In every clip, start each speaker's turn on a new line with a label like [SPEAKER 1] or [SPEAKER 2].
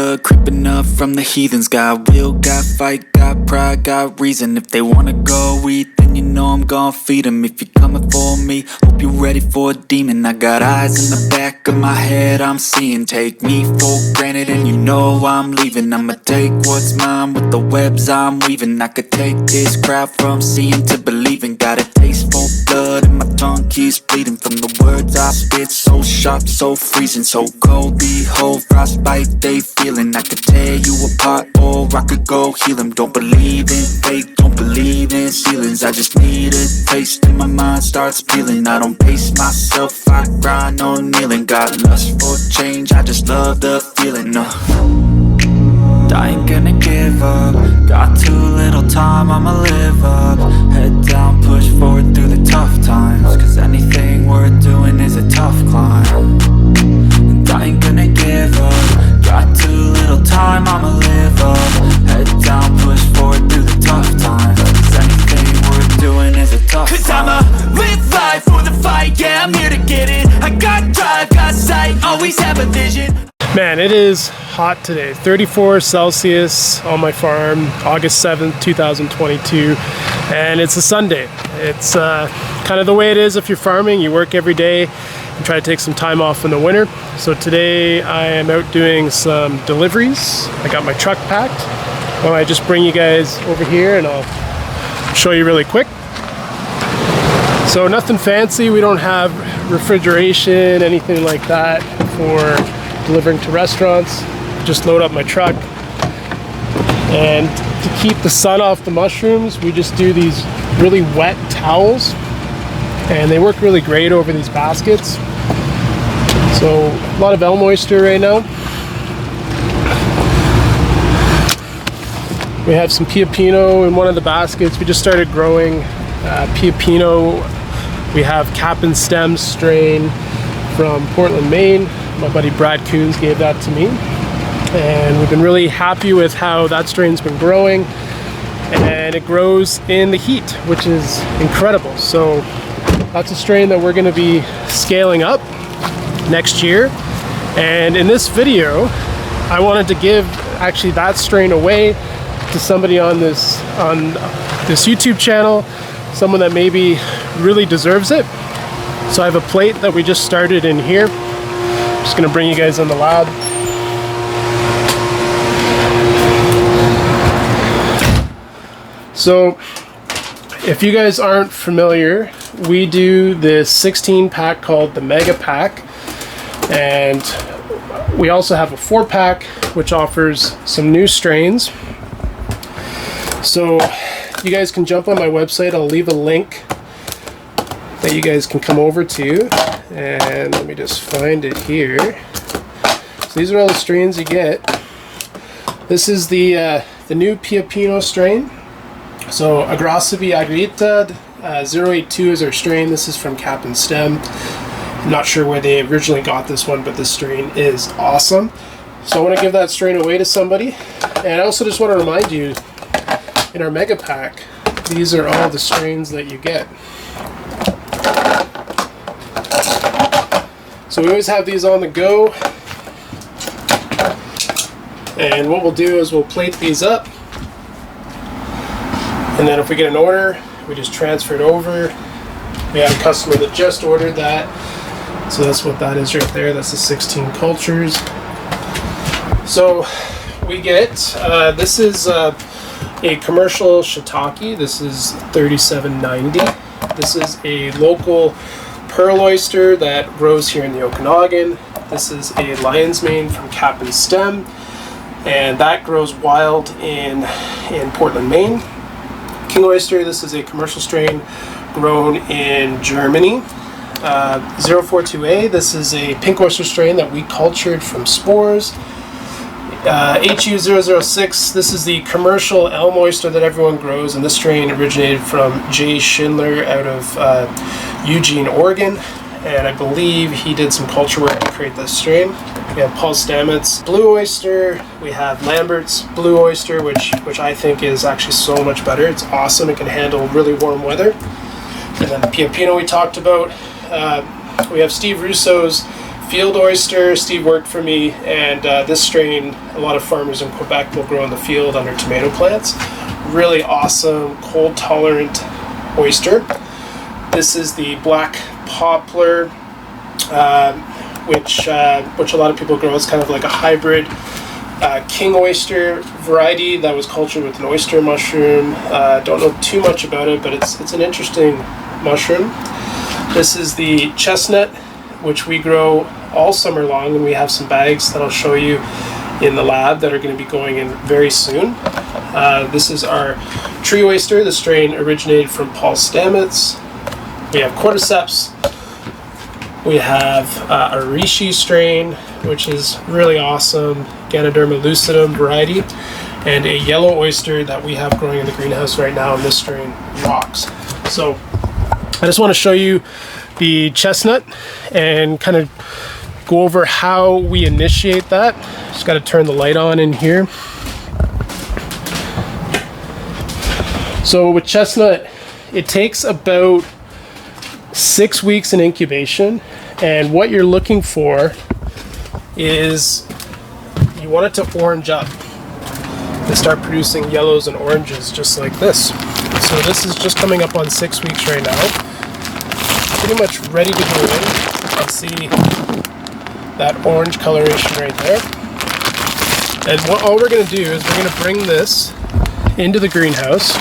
[SPEAKER 1] blood creeping up from the heathens. Got will, got fight, got pride, got reason. If they wanna go eat, then you know I'm gon' feed them. If you're coming for me, hope you're ready for a demon. I got eyes in the back of my head, I'm seeing. Take me for granted and you know I'm leaving. I'ma take what's mine with the webs I'm weaving. I could take this crowd from seeing to believing. Got a taste for blood and my tongue keeps bleeding from the words I spit. So sharp, so freezing, so cold. Behold, frostbite they feeling. I could tear you apart or I could go heal them. Don't believe in fate, don't believe in ceilings. I just need a taste and my mind starts peeling. I don't pace myself, I grind on kneeling. Got lust for change, I just love the feeling. I ain't gonna give up. Got too little time, I'ma live up. Head down, push forward through the tough times. Cause anything worth doing is a tough climb. And I ain't gonna give up. Got too little time, I'ma live up. Head down, push forward through the tough times. Cause anything worth doing is a tough climb. Cause I'ma live life for the fight, yeah, I'm here to get it. I got drive, got sight, always have a vision.
[SPEAKER 2] Man, it is hot today, 34 Celsius on my farm, August 7th, 2022, and it's a Sunday. It's kind of the way it is if you're farming. You work every day and try to take some time off in the winter. So today I am out doing some deliveries. I got my truck packed. Why don't I just bring you guys over here and I'll show you really quick. So nothing fancy, we don't have refrigeration, anything like that for delivering to restaurants. Just load up my truck, and to keep the sun off the mushrooms we just do these really wet towels, and they work really great over these baskets. So a lot of Elm Oyster right now. We have some Pioppino in one of the baskets. We just started growing Pioppino. We have Cap and Stem strain from Portland, Maine. My buddy Brad Coons gave that to me, and we've been really happy with how that strain's been growing, and it grows in the heat, which is incredible. So that's a strain that we're going to be scaling up next year. And in this video I wanted to give actually that strain away to somebody on this YouTube channel, someone that maybe really deserves it. So I have a plate that we just started in here. Just gonna bring you guys in the lab. So if you guys aren't familiar, we do this 16 pack called the Mega Pack, and we also have a 4-pack which offers some new strains. So you guys can jump on my website. I'll leave a link that you guys can come over to, and let me just find it here. So these are all the strains you get. This is the new Pioppino strain. So Agrasibi Agrita 082 is our strain. This is from Cap and Stem. I'm not sure where they originally got this one, but this strain is awesome. So I want to give that strain away to somebody. And I also just want to remind you, in our Mega Pack, these are all the strains that you get. So we always have these on the go, and what we'll do is we'll plate these up, and then if we get an order, we just transfer it over. We have a customer that just ordered that, so that's what that is right there. That's the 16 cultures. So we get, this is a commercial shiitake. This is $37.90. This is a local Apparel Oyster that grows here in the Okanagan. This is a lion's mane from Cap and Stem, and that grows wild in Portland, Maine. King Oyster, this is a commercial strain grown in Germany. 042A, this is a pink oyster strain that we cultured from spores. HU006, this is the commercial Elm Oyster that everyone grows, and this strain originated from Jay Schindler out of Eugene, Oregon, and I believe he did some culture work to create this strain. We have Paul Stamets Blue Oyster, we have Lambert's Blue Oyster, which I think is actually so much better. It's awesome, it can handle really warm weather. And then the Pioppino we talked about. We have Steve Russo's field oyster. Steve worked for me, and this strain, a lot of farmers in Quebec will grow in the field under tomato plants. Really awesome, cold tolerant oyster. This is the black poplar, which a lot of people grow. It's kind of like a hybrid king oyster variety that was cultured with an oyster mushroom. Don't know too much about it, but it's an interesting mushroom. This is the chestnut, which we grow all summer long, and we have some bags that I'll show you in the lab that are going to be going in very soon. This is our tree oyster. The strain originated from Paul Stamets. We have Cordyceps. We have a Reishi strain, which is really awesome, Ganoderma lucidum variety, and a yellow oyster that we have growing in the greenhouse right now, and this strain rocks. So I just want to show you the chestnut and kind of go over how we initiate that. Just got to turn the light on in here. So with chestnut, it takes about 6 weeks in incubation, and what you're looking for is you want it to orange up and start producing yellows and oranges just like this. So this is just coming up on 6 weeks right now. Pretty much ready to go in. You can see that orange coloration right there. And all we're going to do is we're going to bring this into the greenhouse,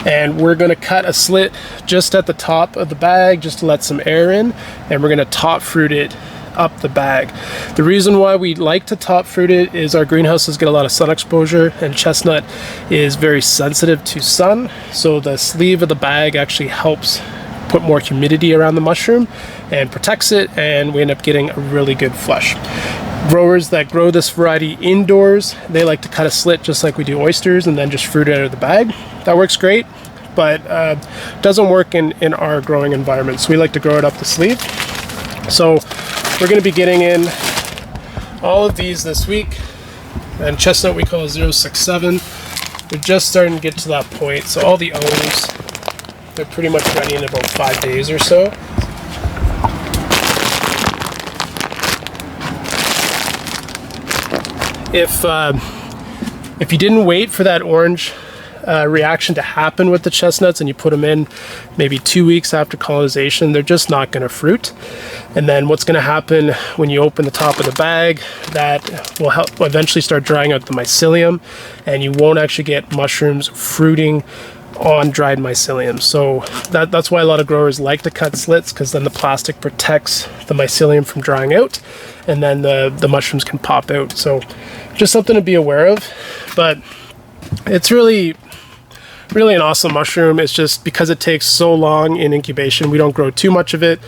[SPEAKER 2] and we're going to cut a slit just at the top of the bag just to let some air in, and we're going to top fruit it up the bag. The reason why we like to top fruit it is our greenhouses get a lot of sun exposure, and chestnut is very sensitive to sun, so the sleeve of the bag actually helps put more humidity around the mushroom and protects it, and we end up getting a really good flush. Growers that grow this variety indoors, they like to cut a slit just like we do oysters and then just fruit it out of the bag. That works great, but doesn't work in our growing environment, so we like to grow it up the sleeve. So we're going to be getting in all of these this week, and chestnut we call 067. They're just starting to get to that point, so all the O's, they're pretty much ready in about 5 days or so. If you didn't wait for that orange reaction to happen with the chestnuts and you put them in maybe 2 weeks after colonization, they're just not going to fruit. And then what's going to happen when you open the top of the bag, that will help eventually start drying out the mycelium, and you won't actually get mushrooms fruiting on dried mycelium. So that's why a lot of growers like to cut slits, because then the plastic protects the mycelium from drying out, and then the mushrooms can pop out. So just something to be aware of. But it's really an awesome mushroom. It's just because it takes so long in incubation, we don't grow too much of it.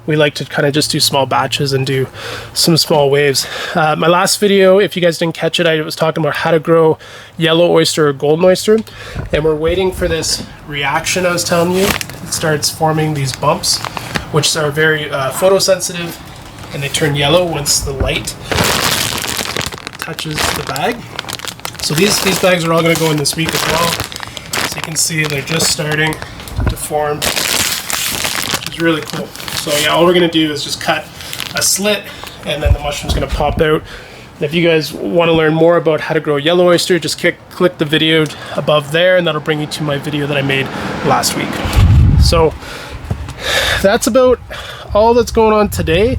[SPEAKER 2] We like to kind of just do small batches and do some small waves. My last video, if you guys didn't catch it, I was talking about how to grow yellow oyster or golden oyster, and we're waiting for this reaction I was telling you. It starts forming these bumps, which are very photosensitive, and they turn yellow once the light touches the bag. So these bags are all going to go in this week as well. So you can see they're just starting to form, which is really cool. So yeah, all we're going to do is just cut a slit, and then the mushroom's going to pop out. And if you guys want to learn more about how to grow yellow oyster, just click the video above there, and that'll bring you to my video that I made last week. So that's about all that's going on today.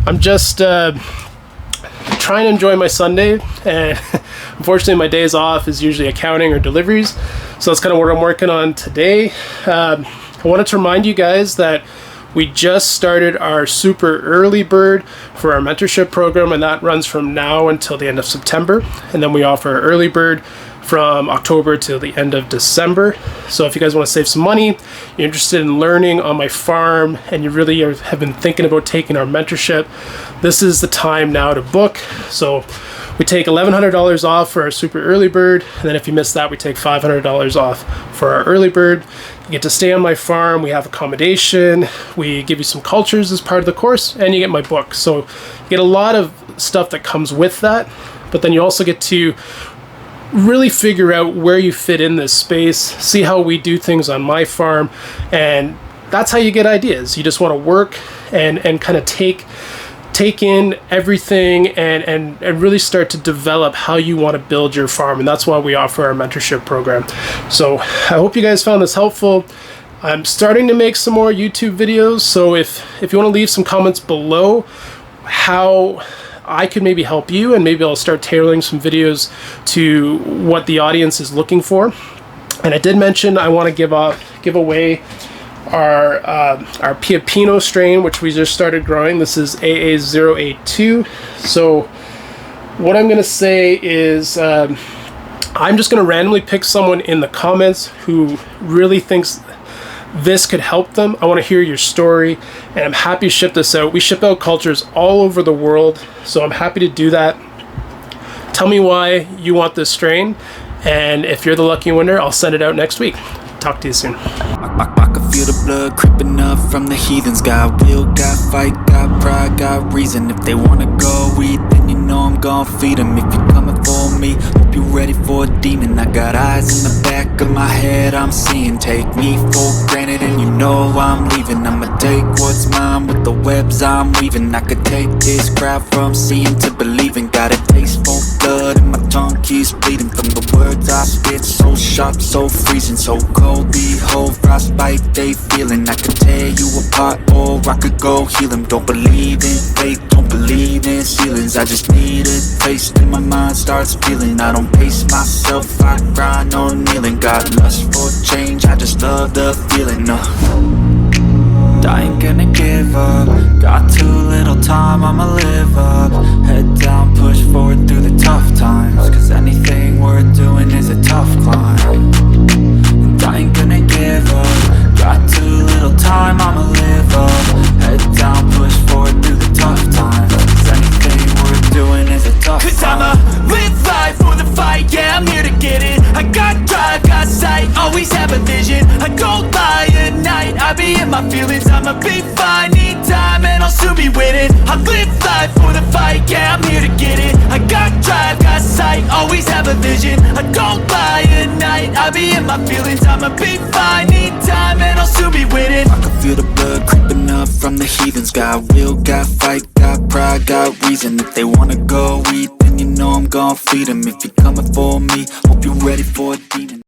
[SPEAKER 2] I'm just trying to enjoy my Sunday, and unfortunately my days off is usually accounting or deliveries, so that's kind of what I'm working on today. I wanted to remind you guys that we just started our super early bird for our mentorship program, and that runs from now until the end of September, and then we offer our early bird from October till the end of December. So if you guys want to save some money, you're interested in learning on my farm, and you really have been thinking about taking our mentorship, this is the time now to book. So we take $1,100 off for our super early bird, and then if you miss that, we take $500 off for our early bird. You get to stay on my farm, we have accommodation, we give you some cultures as part of the course, and you get my book. So you get a lot of stuff that comes with that, but then you also get to really figure out where you fit in this space, see how we do things on my farm, and that's how you get ideas. You just want to work and kind of take in everything and really start to develop how you want to build your farm. And that's why we offer our mentorship program. So I hope you guys found this helpful. I'm starting to make some more YouTube videos, so if you want to leave some comments below how I could maybe help you, and maybe I'll start tailoring some videos to what the audience is looking for. And I did mention I want to give away our Pioppino strain, which we just started growing. This is AA082. So what I'm going to say is I'm just going to randomly pick someone in the comments who really thinks this could help them. I want to hear your story, and I'm happy to ship this out. We ship out cultures all over the world, so I'm happy to do that. Tell me why you want this strain, and if you're the lucky winner, I'll send it out next week. Talk to you soon.
[SPEAKER 1] I can feel the blood creeping up from the heathens. Got will, got fight, got pride, got reason. If they wanna go eat, then you know I'm gon' feed them. If you're coming for me, hope you're ready for a demon. I got eyes in the back of my head, I'm seeing. Take me for granted and you know I'm leaving. I'ma take what's mine with the webs I'm weaving. I could take this crowd from seeing to believing. Got a taste for blood and my tongue keeps bleeding from the words I spit. So sharp, so freezing, so cold. Behold, frostbite they feeling. I could tear you apart or I could go heal them. Don't believe in fate, don't believe in ceilings. I just need a taste and my mind starts feeling. I don't pace myself, I grind on kneeling. Got lust for change, I just love the feeling. I ain't gonna give up. Got too little time, I'ma live up. Head down, push forward through the tough times. Cause anything worth doing is a tough climb. And I ain't gonna give up. Got too little time, I'ma live up. Head down, push forward through the tough times. Cause anything worth doing is a tough climb. Cause I'ma live life for the fight, yeah, I'm here to get it. I got drive, got sight, always have a vision. I don't lie at night, I be in my feelings. I'ma be fine, need time, and I'll soon be winning. I live life for the fight, yeah, I'm here to get it. I got drive, got sight, always have a vision. I don't lie at night, I be in my feelings. I'ma be fine, need time, and I'll soon be winning. I can feel the blood creeping up from the heathens. Got will, got fight, got pride, got reason. If they wanna go eat, then you know I'm gon' feed them. If you're coming for me, hope you're ready for a demon.